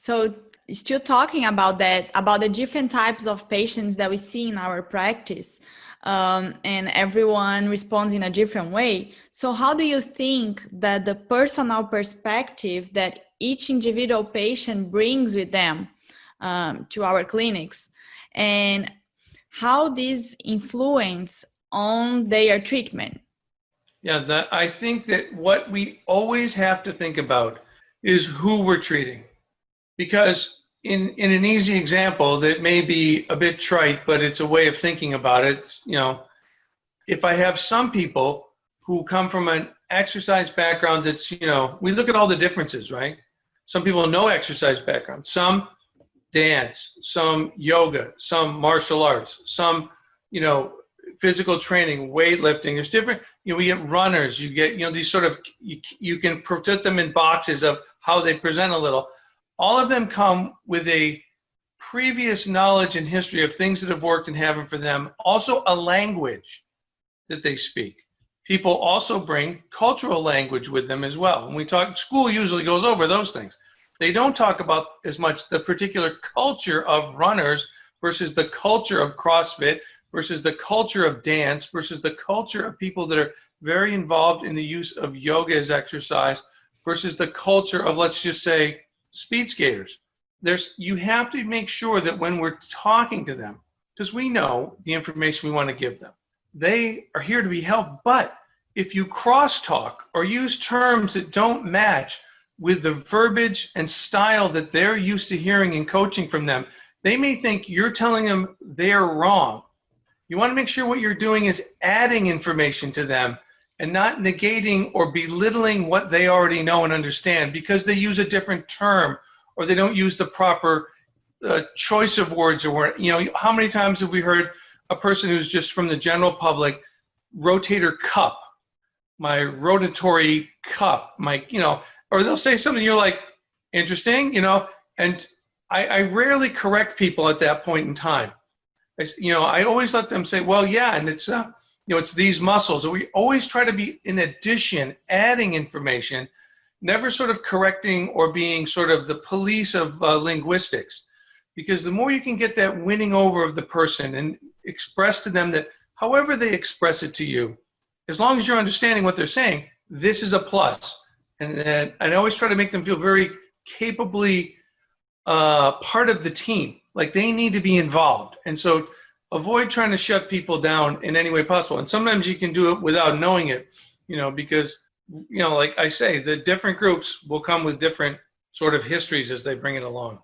So still talking about that, about the different types of patients that we see in our practice, and everyone responds in a different way. So how do you think that the personal perspective that each individual patient brings with them to our clinics, and how this influence on their treatment? Yeah, I think that what we always have to think about is who we're treating. Because in an easy example that may be a bit trite, but it's a way of thinking about it, if I have some people who come from an exercise background that's, we look at all the differences, right? Some people no exercise background, some dance, some yoga, some martial arts, some, physical training, weightlifting. There's different, we get runners, you get, these sort of, you can put them in boxes of how they present a little. All of them come with a previous knowledge and history of things that have worked and haven't for them. Also a language that they speak. People also bring cultural language with them as well. When we talk, school usually goes over those things. They don't talk about as much the particular culture of runners versus the culture of CrossFit versus the culture of dance versus the culture of people that are very involved in the use of yoga as exercise versus the culture of, let's just say, speed skaters. You have to make sure that when we're talking to them, because we know the information we want to give them, they are here to be helped. But if you crosstalk or use terms that don't match with the verbiage and style that they're used to hearing and coaching from them, they may think you're telling them they're wrong. You want to make sure what you're doing is adding information to them and not negating or belittling what they already know and understand because they use a different term or they don't use the proper choice of words. Or, how many times have we heard a person who's just from the general public, rotator cuff, my rotatory cup, or they'll say something you're like, interesting, and I rarely correct people at that point in time. I always let them say, well, yeah, and it's, it's these muscles. We always try to be, in addition, adding information, never sort of correcting or being sort of the police of linguistics. Because the more you can get that winning over of the person and express to them that however they express it to you, as long as you're understanding what they're saying, this is a plus. And I always try to make them feel very capably part of the team. Like they need to be involved. And so avoid trying to shut people down in any way possible. And sometimes you can do it without knowing it, because, like I say, the different groups will come with different sort of histories as they bring it along.